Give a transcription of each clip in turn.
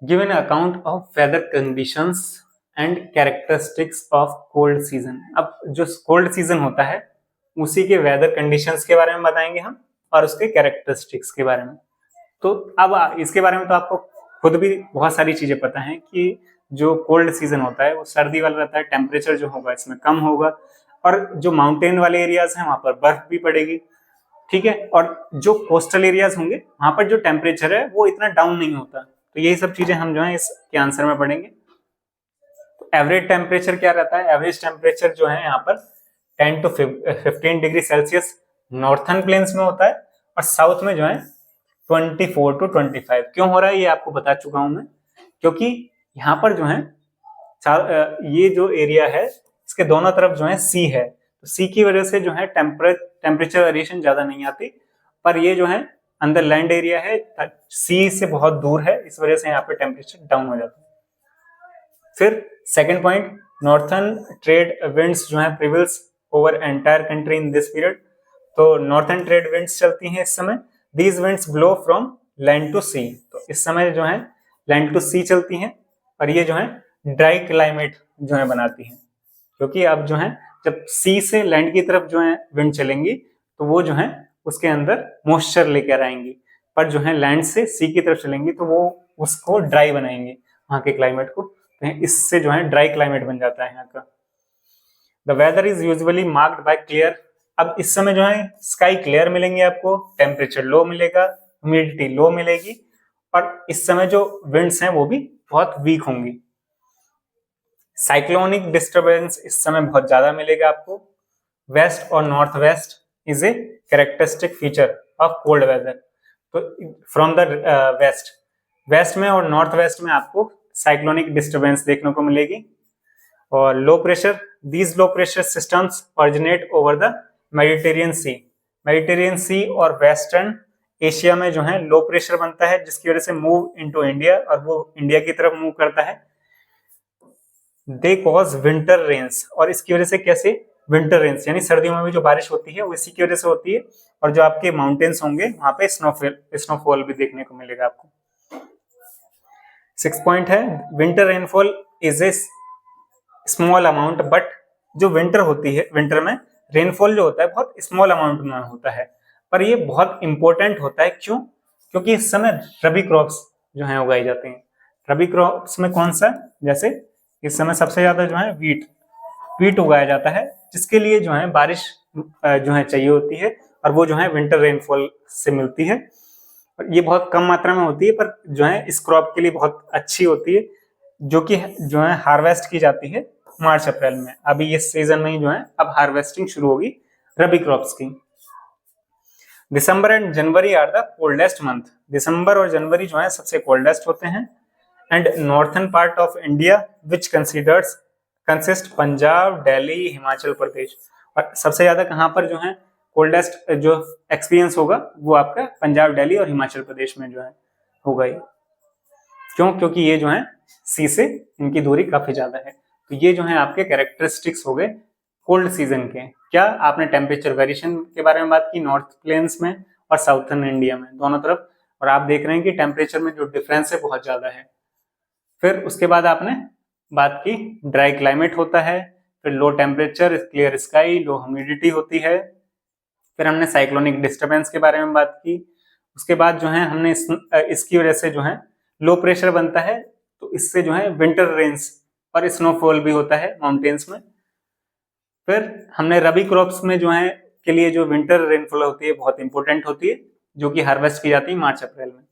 Give an account of weather conditions and characteristics of cold season. अब जो cold season होता है उसी के वेदर कंडीशंस के बारे में बताएंगे हम और उसके कैरेक्टरिस्टिक्स के बारे में। तो अब इसके बारे में तो आपको खुद भी बहुत सारी चीजें पता है कि जो कोल्ड सीजन होता है वो सर्दी वाला रहता है, टेम्परेचर जो होगा इसमें कम होगा और जो माउंटेन वाले एरियाज हैं वहां पर बर्फ भी पड़ेगी, ठीक है। और जो कोस्टल एरियाज होंगे वहां पर जो टेम्परेचर है वो इतना डाउन नहीं होता। तो यही सब चीजें हम जो है इसके आंसर में पढ़ेंगे। तो एवरेज टेम्परेचर क्या रहता है? एवरेज टेम्परेचर जो है यहाँ पर 10 to 15 degree Celsius northern plains में होता है और साउथ में जो है 24 to 25। क्यों हो रहा है ये आपको बता चुका हूं मैं, क्योंकि यहाँ पर जो है ये जो एरिया है इसके दोनों तरफ जो है सी है, तो सी की वजह से जो है टेम्परेचर वेरिएशन ज्यादा नहीं आती। पर ये जो है अंदर लैंड एरिया है, सी से बहुत दूर है, इस वजह से यहाँ पे टेम्परेचर डाउन हो जाता है। फिर second point, northern trade winds जो है prevails over entire country in this period. तो नॉर्थर्न ट्रेड विंड्स चलती हैं इस समय। These winds blow from land to sea. तो इस समय जो है लैंड टू सी चलती हैं और ये जो है ड्राई क्लाइमेट जो है बनाती हैं, क्योंकि अब जो है जब सी से लैंड की तरफ जो है विंड चलेंगी तो वो जो है उसके अंदर मॉइस्चर लेकर आएंगी, पर जो है लैंड से सी की तरफ चलेंगी तो वो उसको ड्राई बनाएंगे वहां के क्लाइमेट को। तो इससे जो है ड्राई क्लाइमेट बन जाता है यहाँ का। The weather is usually marked by clear. अब इस समय जो है स्काई क्लियर मिलेंगे आपको, टेम्परेचर लो मिलेगा, ह्यूमिडिटी लो मिलेगी और इस समय जो विंड्स हैं वो भी बहुत वीक होंगी। साइक्लोनिक डिस्टर्बेंस इस समय बहुत ज्यादा मिलेगा आपको। वेस्ट और north west is a characteristic feature of cold weather. तो फ्रॉम द वेस्ट में और नॉर्थ वेस्ट में आपको साइक्लोनिक डिस्टर्बेंस देखने को मिलेगी। और low pressure, these low pressure systems originate over the Mediterranean sea. Mediterranean sea और वेस्टर्न एशिया में जो है लो प्रेशर बनता है, जिसकी वजह से मूव इनटू इंडिया और वो इंडिया की तरफ मूव करता है। दे कॉज विंटर रेन्स, और इसकी वजह से कैसे? विंटर रेन्स यानी सर्दियों में भी जो बारिश होती है वो इसी की वजह से होती है। और जो आपके माउंटेन्स होंगे वहां पे स्नोफॉल भी देखने को मिलेगा आपको। 6 पॉइंट है, winter rainfall is a small amount, but जो विंटर होती है, विंटर में रेनफॉल जो होता है बहुत स्मॉल अमाउंट में होता है, पर ये बहुत इंपॉर्टेंट होता है। क्यों? क्योंकि इस समय रबी क्रॉप्स जो है उगाई जाते हैं। रबी क्रॉप्स में कौन सा? जैसे इस समय सबसे ज्यादा जो है वीट उगाया जाता है, जिसके लिए जो है बारिश जो है चाहिए होती है और वो जो है विंटर रेनफॉल से मिलती है। ये बहुत कम मात्रा में होती है पर जो है इस क्रॉप के लिए बहुत अच्छी होती है, जो कि जो है हार्वेस्ट की जाती है मार्च अप्रैल में। अभी इस सीजन में ही जो है अब हार्वेस्टिंग शुरू होगी रबी क्रॉप्स की। December and January are the coldest month. दिसंबर और जनवरी जो है सबसे कोल्डेस्ट होते हैं। And northern part of India which consist Punjab, Delhi, Himachal Pradesh. और सबसे ज्यादा कहाँ पर जो है कोल्डेस्ट जो एक्सपीरियंस होगा वो आपका पंजाब, दिल्ली और हिमाचल प्रदेश में जो है होगा ये। क्यों? क्योंकि ये जो है सी से इनकी दूरी काफी ज्यादा है। तो ये जो है आपके कैरेक्टरिस्टिक्स हो गए कोल्ड सीजन के। क्या आपने टेम्परेचर वेरिएशन के बारे में बात की नॉर्थ प्लेन्स में और साउथर्न इंडिया में दोनों तरफ, और आप देख रहे हैं कि टेम्परेचर में जो डिफरेंस है बहुत ज्यादा है। फिर उसके बाद आपने बात की ड्राई क्लाइमेट होता है, फिर लो टेम्परेचर, क्लियर स्काई, लो ह्यूमिडिटी होती है। फिर हमने साइक्लोनिक डिस्टर्बेंस के बारे में बात की। उसके बाद जो है हमने इसकी वजह से जो है लो प्रेशर बनता है, तो इससे जो है विंटर रेन्स और स्नोफॉल भी होता है माउंटेन्स में। फिर हमने रबी क्रॉप्स में जो है के लिए जो विंटर रेनफॉल होती है बहुत इंपॉर्टेंट होती है, जो कि हार्वेस्ट की जाती है मार्च अप्रैल में।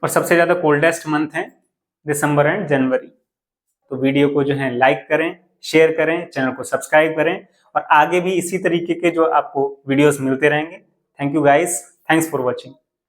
और सबसे ज्यादा कोल्डेस्ट मंथ है दिसंबर एंड जनवरी। तो वीडियो को जो है लाइक करें, शेयर करें, चैनल को सब्सक्राइब करें और आगे भी इसी तरीके के जो आपको वीडियोस मिलते रहेंगे। Thank you guys, thanks for watching.